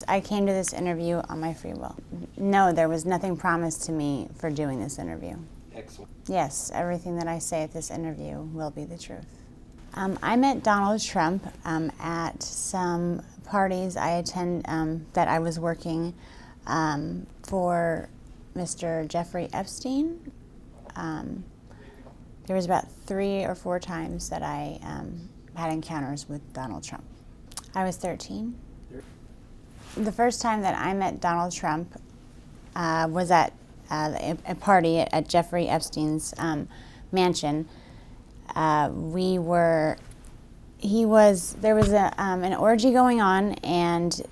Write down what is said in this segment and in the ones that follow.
I came to this interview on my free will. No, there was nothing promised to me for doing this interview. Excellent. Yes, everything that I say at this interview will be the truth. I met Donald Trump at some parties I attend that I was working for Mr. Jeffrey Epstein. There was about 3 or 4 times that I had encounters with Donald Trump. I was 13. The first time that I met Donald Trump was at a party at Jeffrey Epstein's mansion. There was an orgy going on, and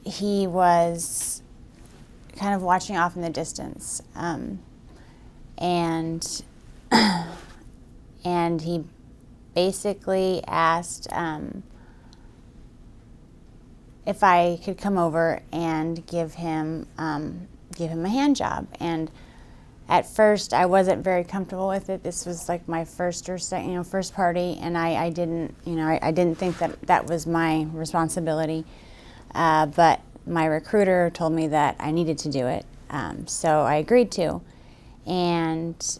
he was kind of watching off in the distance, and he basically asked if I could come over and give him a hand job. And at first, I wasn't very comfortable with it. This was like my first party, and I didn't think that was my responsibility. But my recruiter told me that I needed to do it, so I agreed to. And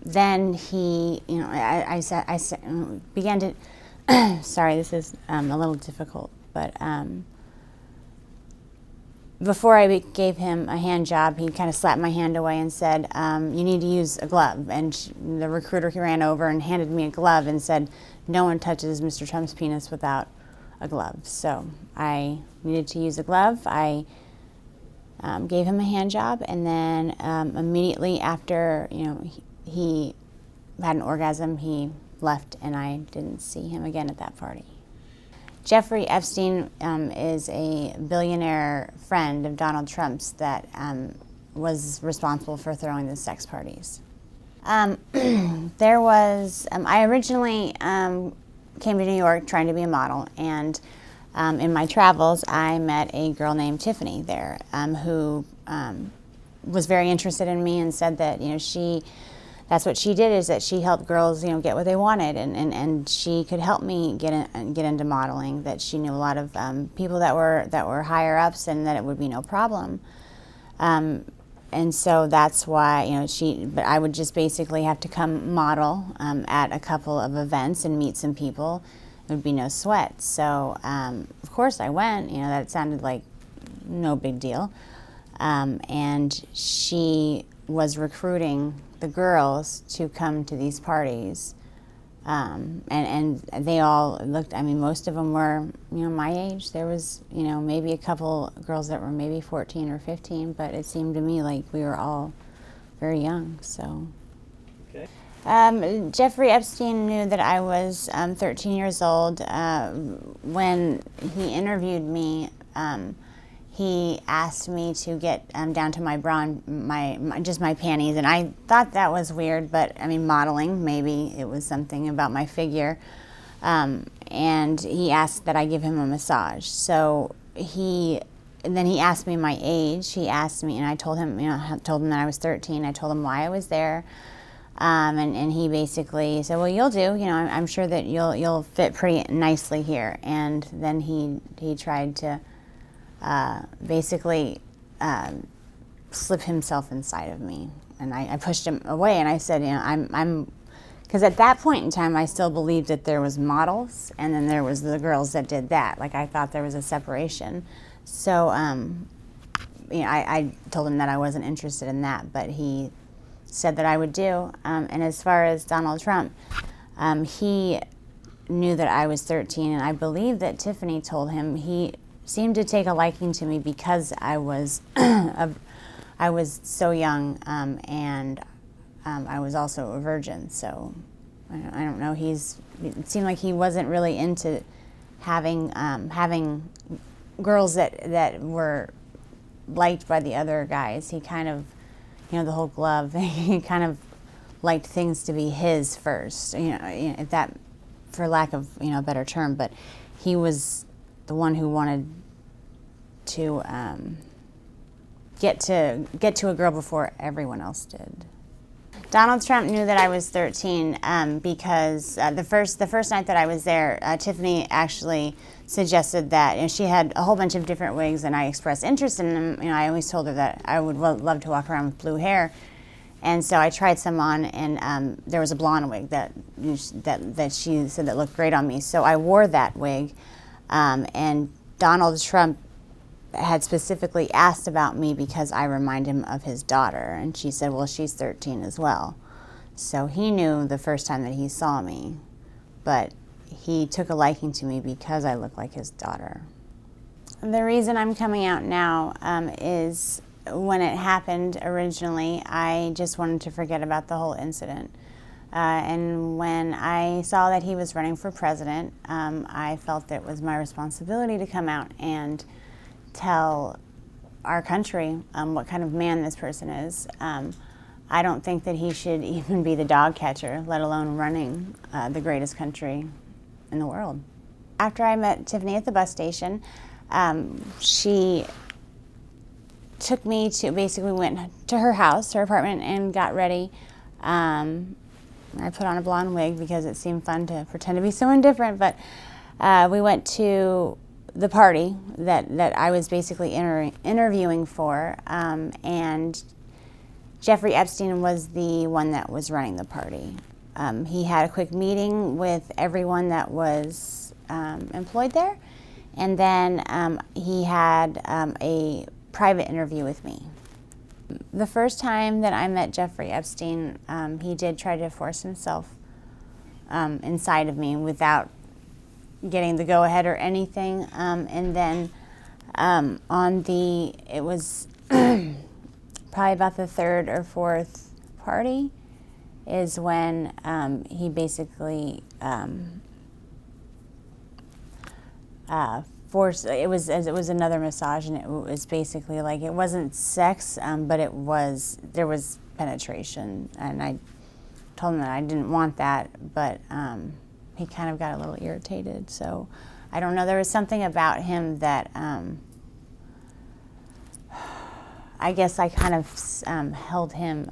then he, I began to. Sorry, this is a little difficult, but. Before I gave him a hand job, he kind of slapped my hand away and said, you need to use a glove. And the recruiter ran over and handed me a glove and said, no one touches Mr. Trump's penis without a glove. So I needed to use a glove. I gave him a hand job, and then immediately after he had an orgasm, he left, and I didn't see him again at that party. Jeffrey Epstein is a billionaire friend of Donald Trump's that was responsible for throwing the sex parties. I originally came to New York trying to be a model, and in my travels I met a girl named Tiffany there who was very interested in me and said that that's what she did, is that she helped girls, get what they wanted, and she could help me get into modeling. That she knew a lot of people that were higher ups, and that it would be no problem. And so that's why but I would just basically have to come model at a couple of events and meet some people. It would be no sweat. So of course I went. That sounded like no big deal. And she was recruiting the girls to come to these parties, and they all looked. Most of them were my age. There was maybe a couple girls that were maybe 14 or 15, but it seemed to me like we were all very young. So Okay. Jeffrey Epstein knew that I was 13 years old. When he interviewed me, he asked me to get down to my bra, just my panties, and I thought that was weird, but modeling, maybe it was something about my figure. And he asked that I give him a massage. So then he asked me my age. He asked me, and I told him, told him that I was 13. I told him why I was there. And he basically said, well, you'll do, I'm sure that you'll fit pretty nicely here. And then he tried to basically slip himself inside of me, and I pushed him away, and I said, because at that point in time I still believed that there was models, and then there was the girls that did that. Like, I thought there was a separation. So I told him that I wasn't interested in that, but he said that I would do. And as far as Donald Trump, he knew that I was 13, and I believe that Tiffany told him. He seemed to take a liking to me because I was I was so young, and I was also a virgin. So I don't know. It seemed like he wasn't really into having girls that were liked by the other guys. He kind of, the whole glove. He kind of liked things to be his first. If that, for lack of a better term, but he was the one who wanted to get to a girl before everyone else did. Donald Trump knew that I was 13 because the first night that I was there, Tiffany actually suggested that, she had a whole bunch of different wigs, and I expressed interest in them. I always told her that I would love to walk around with blue hair. And so I tried some on, and there was a blonde wig that she said that looked great on me. So I wore that wig, and Donald Trump had specifically asked about me because I remind him of his daughter. And she said, well, she's 13 as well. So he knew the first time that he saw me, but he took a liking to me because I look like his daughter. The reason I'm coming out now is when it happened originally, I just wanted to forget about the whole incident. And when I saw that he was running for president, I felt it was my responsibility to come out and tell our country what kind of man this person is. I don't think that he should even be the dog catcher, let alone running the greatest country in the world. After I met Tiffany at the bus station, she took me to, basically went to her house, her apartment, and got ready. I put on a blonde wig because it seemed fun to pretend to be someone different, but we went to the party that I was basically interviewing for, and Jeffrey Epstein was the one that was running the party. He had a quick meeting with everyone that was employed there, and then he had a private interview with me. The first time that I met Jeffrey Epstein, he did try to force himself inside of me without getting the go-ahead or anything. And then it was probably about the third or fourth party is when he basically forced. It was another massage, and it was basically like, it wasn't sex, but there was penetration, and I told him that I didn't want that, but he kind of got a little irritated. So I don't know, there was something about him that I guess I kind of held him,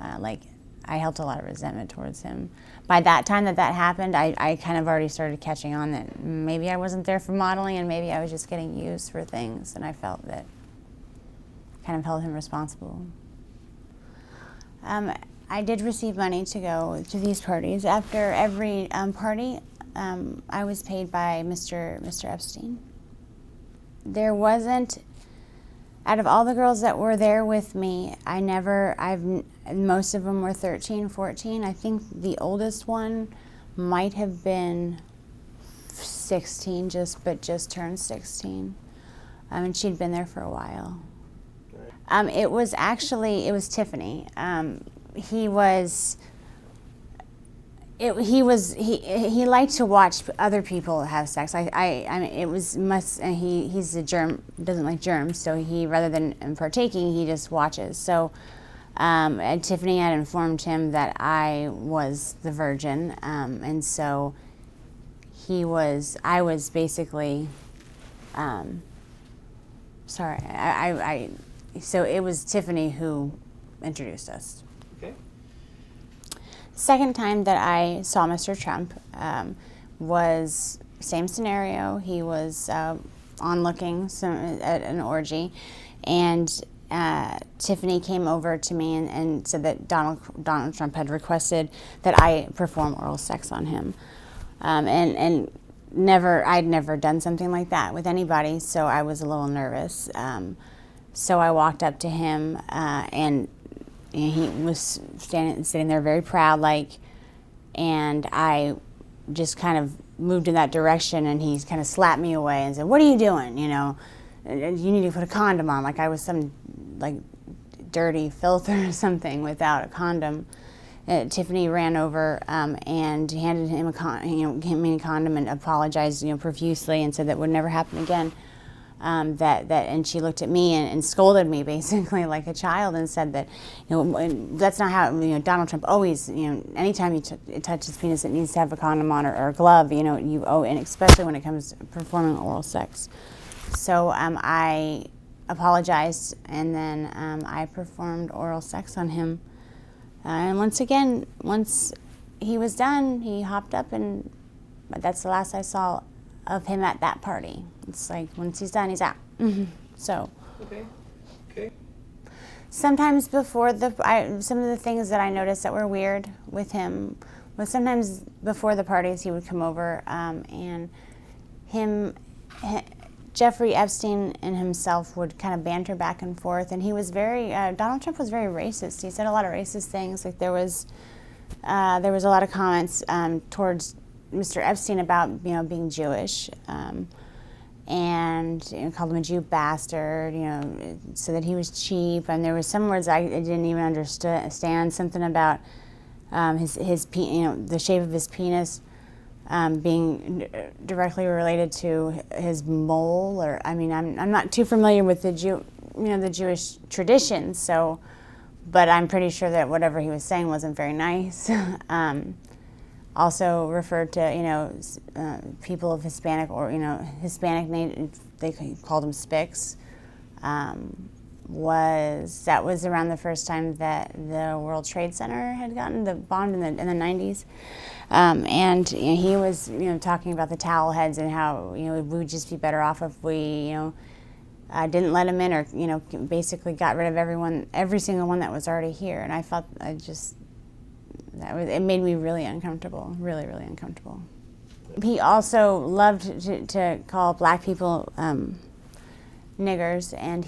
I held a lot of resentment towards him. By that time that happened, I kind of already started catching on that maybe I wasn't there for modeling, and maybe I was just getting used for things, and I felt that I kind of held him responsible. I did receive money to go to these parties. After every party, I was paid by Mr. Epstein. There wasn't, out of all the girls that were there with me, most of them were 13, 14. I think the oldest one might have been 16, just turned 16. And she'd been there for a while. It was Tiffany. He liked to watch other people have sex. He's a germ, doesn't like germs, so he, rather than partaking, he just watches. So and Tiffany had informed him that I was the virgin, and so I was basically, so it was Tiffany who introduced us. Okay. Second time that I saw Mr. Trump was same scenario. He was onlooking at an orgy, and Tiffany came over to me and said that Donald Trump had requested that I perform oral sex on him, and I'd never done something like that with anybody, so I was a little nervous. So I walked up to him, and he was sitting there very proud, and I just kind of moved in that direction, and he kind of slapped me away and said, "What are you doing? You need to put a condom on," like I was some dirty filth or something without a condom. Tiffany ran over and handed him a condom and apologized, profusely, and said that would never happen again. And she looked at me and scolded me basically like a child and said that, that's not how, Donald Trump always, anytime you touch his penis, it needs to have a condom on or a glove, and especially when it comes to performing oral sex. So I apologized, and then I performed oral sex on him. And once he was done, he hopped up, and that's the last I saw of him at that party. It's like once he's done, he's out. So. Okay. Sometimes before some of the things that I noticed that were weird with him was sometimes before the parties he would come over and Jeffrey Epstein and himself would kind of banter back and forth, and he was Donald Trump was very racist. He said a lot of racist things. Like there was a lot of comments towards Mr. Epstein about being Jewish. And called him a Jew bastard, so that he was cheap. And there was some words I didn't even understand. Something about the shape of his penis being directly related to his mole. Or I'm not too familiar with the Jewish traditions. So, but I'm pretty sure that whatever he was saying wasn't very nice. Also referred to, people of Hispanic or, Hispanic name, they called them spics. That was around the first time that the World Trade Center had gotten the bombed in the 90s. And he was, talking about the towel heads and how, we would just be better off if we, didn't let him in or, basically got rid of every single one that was already here. And I felt it made me really uncomfortable, really, really uncomfortable. He also loved to call black people niggers, and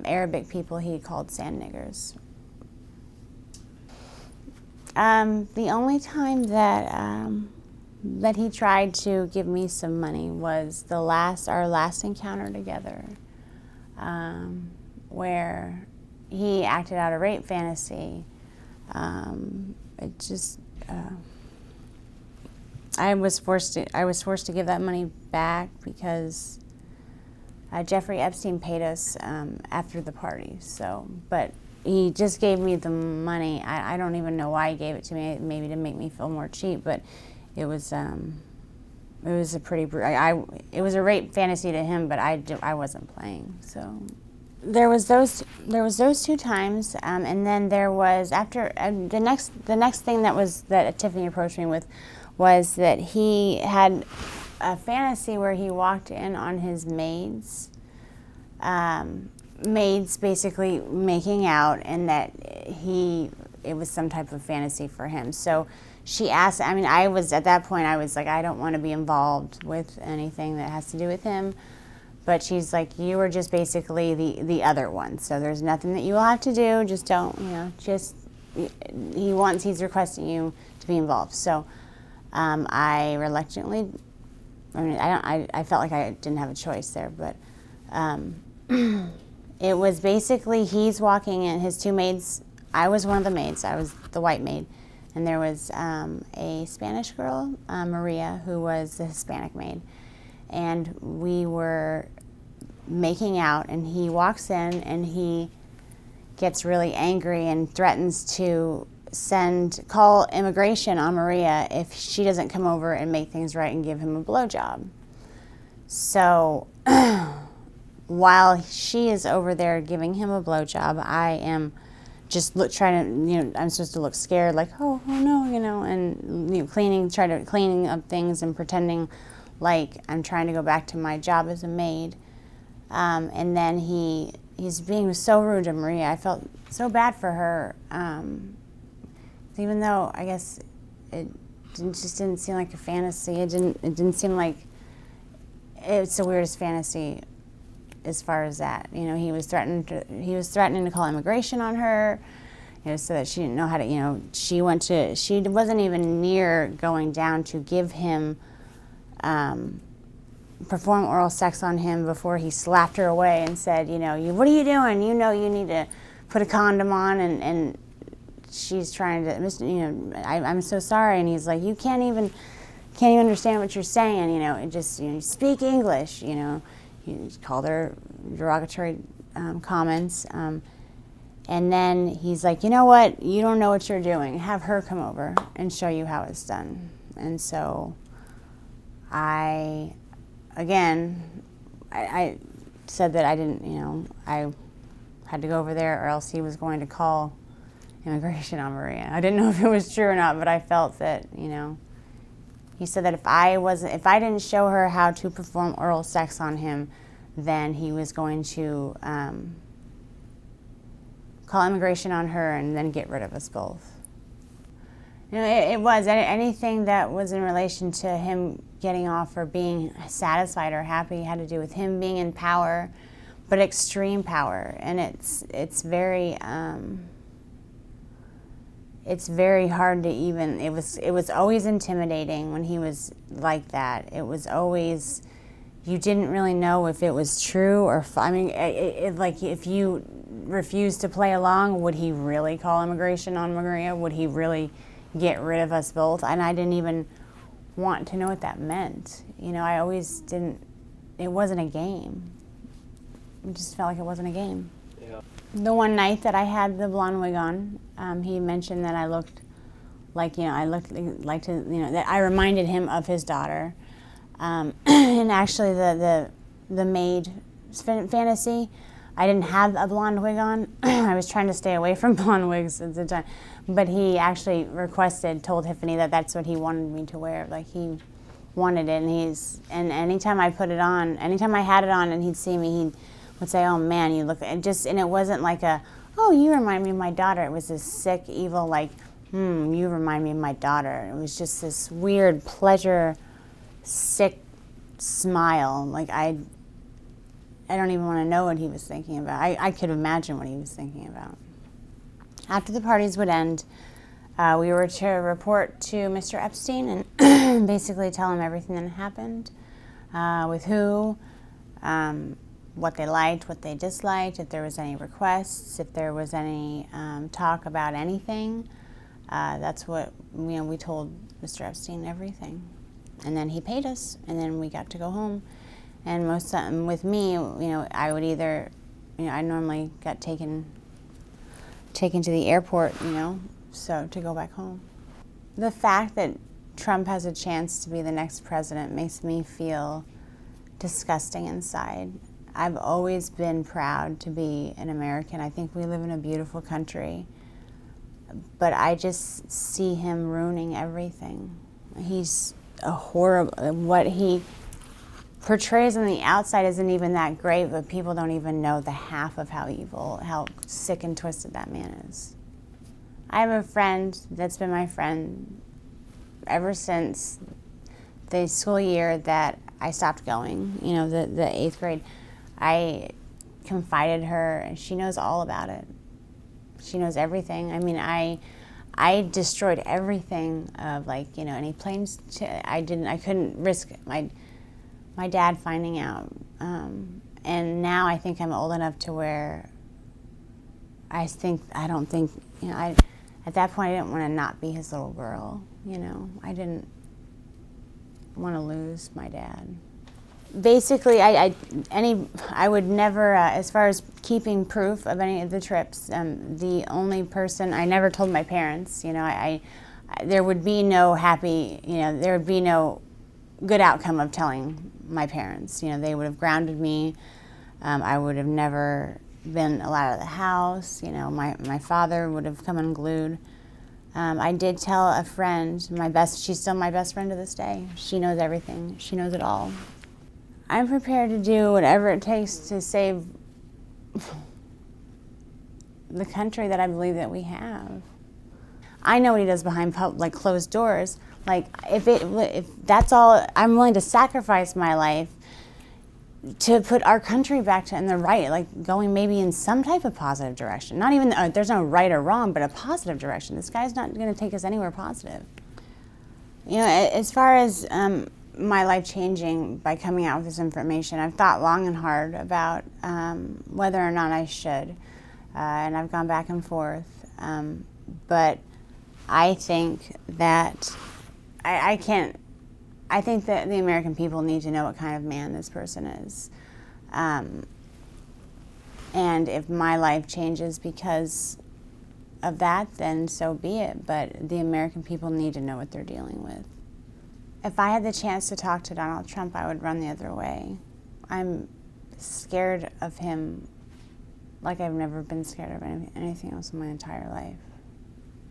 Arabic people he called sand niggers. The only time that he tried to give me some money was our last encounter together, where he acted out a rape fantasy. I was forced to give that money back because Jeffrey Epstein paid us after the party. So, but he just gave me the money. I don't even know why he gave it to me. Maybe to make me feel more cheap, but it was a rape fantasy to him, but I wasn't playing. So. There was those 2 times, and then there was after the next thing that Tiffany approached me with was that he had a fantasy where he walked in on his maids basically making out, and that it was some type of fantasy for him. So she asked. I was at that point. I was like, I don't want to be involved with anything that has to do with him. But she's like, you were just basically the other one. So there's nothing that you will have to do. Just don't, he's requesting you to be involved. So I reluctantly, I felt like I didn't have a choice there. But it was basically he's walking in, his 2 maids. I was one of the maids. I was the white maid. And there was a Spanish girl, Maria, who was the Hispanic maid. And we were making out, and he walks in and he gets really angry and threatens to call immigration on Maria if she doesn't come over and make things right and give him a blowjob. So while she is over there giving him a blowjob, I am just trying to, I'm supposed to look scared, like, oh no, and cleaning up things and pretending like I'm trying to go back to my job as a maid. And then he's being so rude to Maria. I felt so bad for her, even though I guess it just didn't seem like a fantasy. It didn't seem like it's the weirdest fantasy as far as that. He was threatening to call immigration on her, so that she didn't know how to. She wasn't even near going down to give him. Perform oral sex on him before he slapped her away and said, what are you doing? You need to put a condom on, and she's trying to, I'm so sorry, and he's like, you can't even understand what you're saying, it just, speak English, he called her derogatory comments, and then he's like, you know what, you don't know what you're doing, have her come over and show you how it's done. And so I said that I didn't, I had to go over there or else he was going to call immigration on Maria. I didn't know if it was true or not, but I felt that, He said that if I didn't show her how to perform oral sex on him, then he was going to call immigration on her and then get rid of us both. You know, it was anything that was in relation to him getting off or being satisfied or happy had to do with him being in power, but extreme power. And it's very hard to even. It was always intimidating when he was like that. It was always, you didn't really know if it was true or. I mean, like if you refused to play along, would he really call immigration on Maria? Would he really get rid of us both? And I didn't even want to know what that meant. You know, I always didn't. It wasn't a game. It just felt like it wasn't a game. Yeah. The one night that I had the blonde wig on, he mentioned that I looked like, you know, that I reminded him of his daughter. And actually the maid fantasy, I didn't have a blonde wig on. I was trying to stay away from blonde wigs at the time. But he actually told Tiffany that that's what he wanted me to wear. Like, he wanted it, and anytime I put it on, anytime I had it on and he'd see me, he would say, "Oh man, you look," and it wasn't like "Oh, you remind me of my daughter." It was this sick, evil, like, you remind me of my daughter. It was just this weird pleasure, sick smile. Like, I don't even want to know what he was thinking about. I could imagine what he was thinking about. After the parties would end, we were to report to Mr. Epstein and basically tell him everything that happened, with who, what they liked, what they disliked, if there was any requests, if there was any talk about anything. That's what, you know, we told Mr. Epstein everything. And then he paid us, and then we got to go home. And with me, you know, I would either, you know, I normally got taken to the airport, you know, so to go back home. The fact that Trump has a chance to be the next president makes me feel disgusting inside. I've always been proud to be an American. I think we live in a beautiful country, but I just see him ruining everything. He's a horrible, what he portrays on the outside isn't even that great, but people don't even know the half of how evil, how sick and twisted that man is. I have a friend that's been my friend ever since the school year that I stopped going, you know, the 8th grade. I confided her, and she knows all about it. She knows everything. I mean, I destroyed everything of, like, you know, any planes. I couldn't risk my dad finding out. And now I think I'm old enough to where I don't think, you know, at that point I didn't want to not be his little girl, you know. I didn't want to lose my dad. Basically, I would never, as far as keeping proof of any of the trips, the only person, I never told my parents, you know, there would be no happy, you know, there would be no good outcome of telling my parents. You know, they would have grounded me. I would have never been allowed out of the house. You know, my father would have come unglued. I did tell a friend, she's still my best friend to this day. She knows everything. She knows it all. I'm prepared to do whatever it takes to save the country that I believe that we have. I know what he does behind closed doors. Like, if that's all, I'm willing to sacrifice my life to put our country back in the right, like going maybe in some type of positive direction. Not even, there's no right or wrong, but a positive direction. This guy's not going to take us anywhere positive. You know, as far as my life changing by coming out with this information, I've thought long and hard about whether or not I should. And I've gone back and forth. But I think that I think that the American people need to know what kind of man this person is. And if my life changes because of that, then so be it. But the American people need to know what they're dealing with. If I had the chance to talk to Donald Trump, I would run the other way. I'm scared of him like I've never been scared of anything else in my entire life.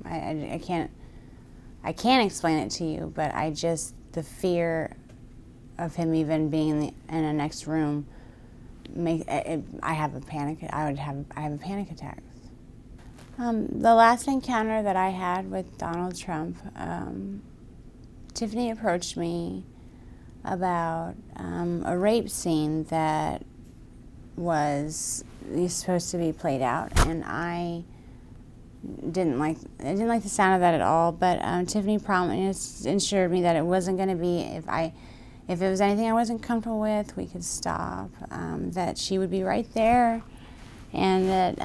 I can't explain it to you, but I just the fear of him even being in the next room, I have a panic attack. The last encounter that I had with Donald Trump, Tiffany approached me about a rape scene that was supposed to be played out, and I didn't like the sound of that at all. But Tiffany assured me that it wasn't going to be, if it was anything I wasn't comfortable with, we could stop. That she would be right there, and that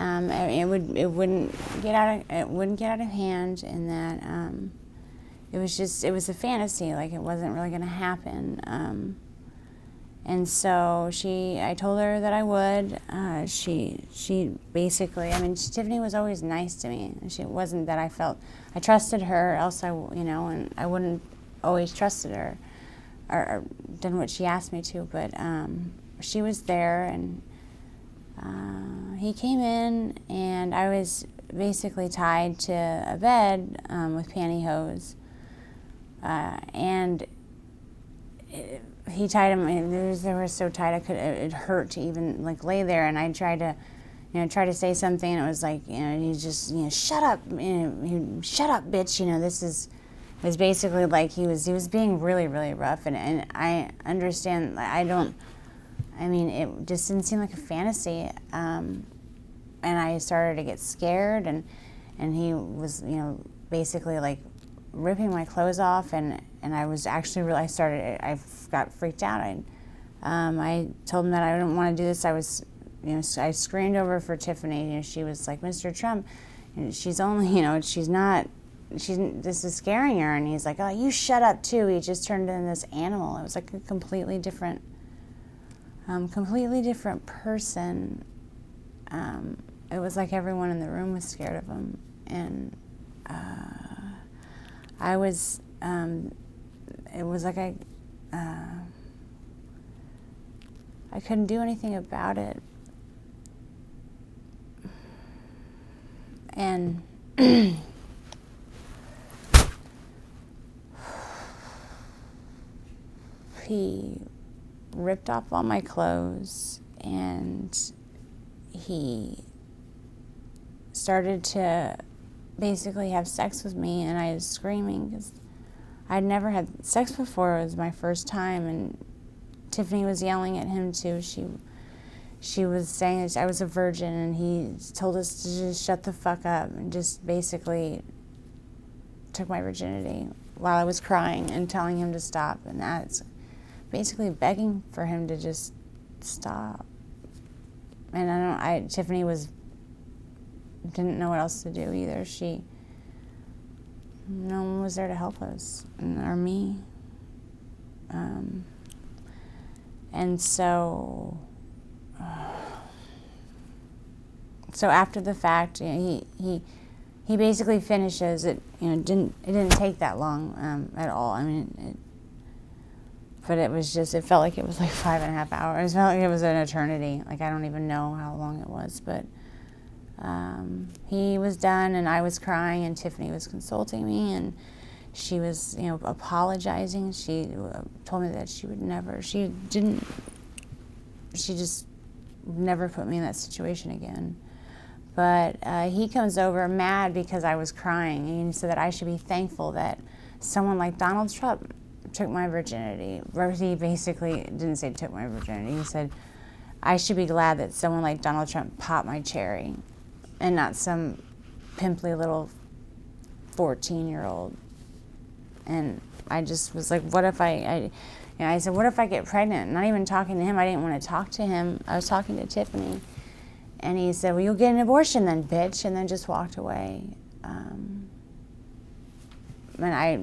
it wouldn't get out of hand, and that it was a fantasy, like it wasn't really going to happen. And so I told her that I would. She basically, Tiffany was always nice to me. It wasn't that I trusted her, else and I wouldn't always trusted her or done what she asked me to. But she was there, and he came in, and I was basically tied to a bed with pantyhose, and he tied him, and they were so tight it hurt to even lay there. And I tried to say something, and it was like, he just, shut up, shut up, bitch. It was basically like he was being really, really rough, and I understand. It just didn't seem like a fantasy, and I started to get scared, and he was, basically ripping my clothes off, and I was actually I got freaked out. I told him that I didn't want to do this. I screamed over for Tiffany. She was like, Mr. Trump, she's only, this is scaring her. And he's like, oh, you shut up too. He just turned into this animal. It was like a completely different person. It was like everyone in the room was scared of him, and I was, it was like I couldn't do anything about it. And he ripped off all my clothes, and he started to basically have sex with me, and I was screaming because I'd never had sex before. It was my first time, and Tiffany was yelling at him too. She was saying I was a virgin, and he told us to just shut the fuck up, and just basically took my virginity while I was crying and telling him to stop. And that's basically begging for him to just stop. And Tiffany didn't know what else to do either. No one was there to help us, or me. And so after the fact, he basically finishes it. It didn't take that long at all. But it felt like it was 5.5 hours. It felt like it was an eternity. I don't even know how long it was, but he was done, and I was crying, and Tiffany was consulting me, and she was, apologizing. She told me that she just never put me in that situation again. But he comes over mad because I was crying, and he said that I should be thankful that someone like Donald Trump took my virginity. He basically didn't say took my virginity. He said I should be glad that someone like Donald Trump popped my cherry, and not some pimply little 14-year-old. And I just was like, what if I said, what if I get pregnant? Not even talking to him. I didn't want to talk to him. I was talking to Tiffany. And he said, well, you'll get an abortion then, bitch, and then just walked away. And I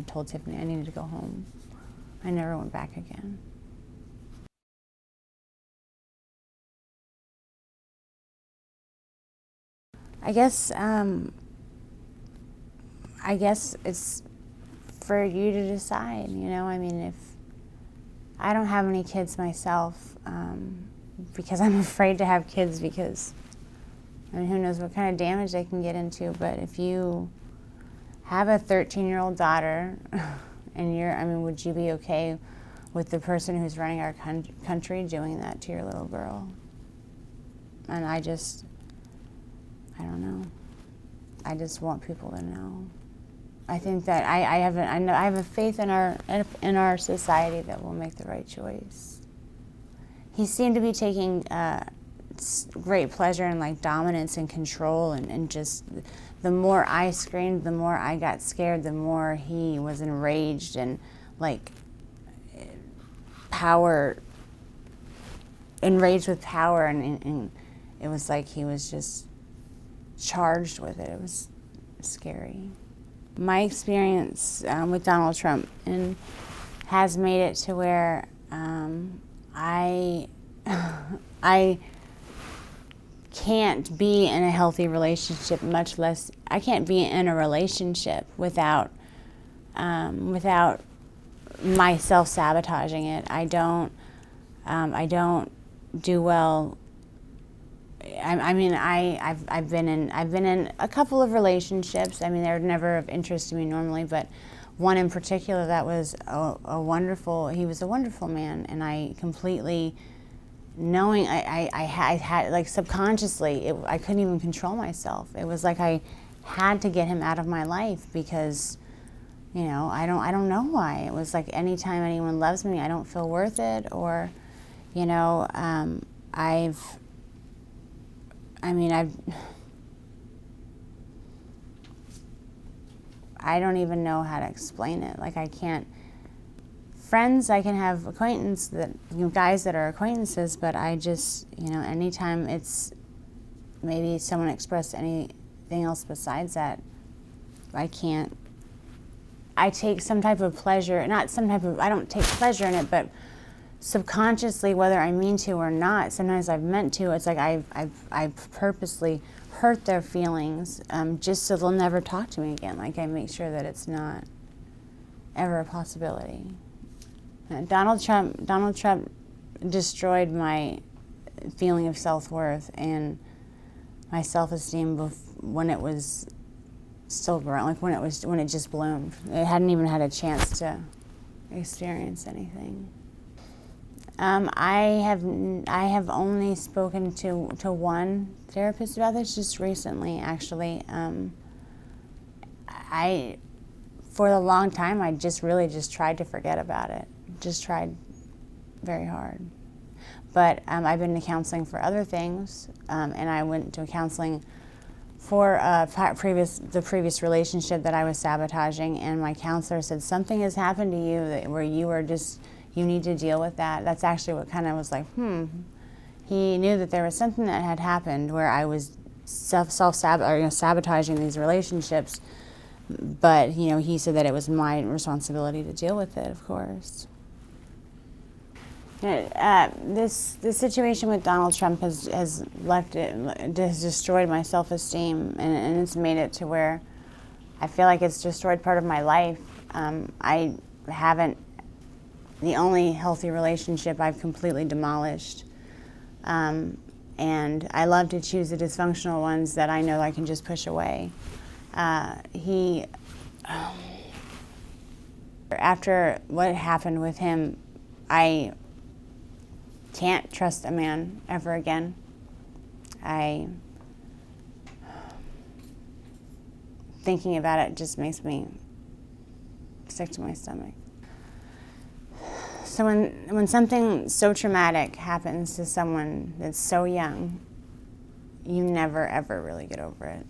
told Tiffany I needed to go home. I never went back again. I guess it's for you to decide, if I don't have any kids myself, because I'm afraid to have kids, because who knows what kind of damage they can get into. But if you have a 13-year-old daughter, and would you be okay with the person who's running our country doing that to your little girl? And I don't know. I just want people to know. I think that I have a faith in our society that will make the right choice. He seemed to be taking great pleasure in like dominance and control, and just the more I screamed, the more I got scared, the more he was enraged and like enraged with power, and it was like he was just charged with it. It was scary. My experience with Donald Trump has made it to where I can't be in a healthy relationship, much less I can't be in a relationship without myself sabotaging it. I don't do well. I've been in a couple of relationships. I mean, they're never of interest to me normally, but one in particular that was he was a wonderful man, and I completely, knowing I had like subconsciously, I couldn't even control myself. It was like I had to get him out of my life because, I don't know why. It was like anytime anyone loves me, I don't feel worth it, or, I don't even know how to explain it. Like I can't. Friends, I can have guys that are acquaintances, but I just, anytime it's maybe someone expressed anything else besides that, I can't. I take some type of pleasure, I don't take pleasure in it, but subconsciously, whether I mean to or not, sometimes I've meant to. It's like I've purposely hurt their feelings just so they'll never talk to me again. Like I make sure that it's not ever a possibility. Donald Trump destroyed my feeling of self-worth and my self-esteem when it was still growing, like when it just bloomed. It hadn't even had a chance to experience anything. I have only spoken to one therapist about this just recently, actually. For a long time, I really tried to forget about it. Just tried very hard. But I've been to counseling for other things, and I went to counseling for the previous relationship that I was sabotaging, and my counselor said, something has happened to you where you need to deal with that. That's actually what kind of was like, He knew that there was something that had happened where I was sabotaging these relationships, but he said that it was my responsibility to deal with it, of course. This situation with Donald Trump has destroyed my self-esteem, and it's made it to where I feel like it's destroyed part of my life. The only healthy relationship I've completely demolished. And I love to choose the dysfunctional ones that I know I can just push away. After what happened with him, I can't trust a man ever again. Thinking about it just makes me sick to my stomach. So when something so traumatic happens to someone that's so young, you never ever really get over it.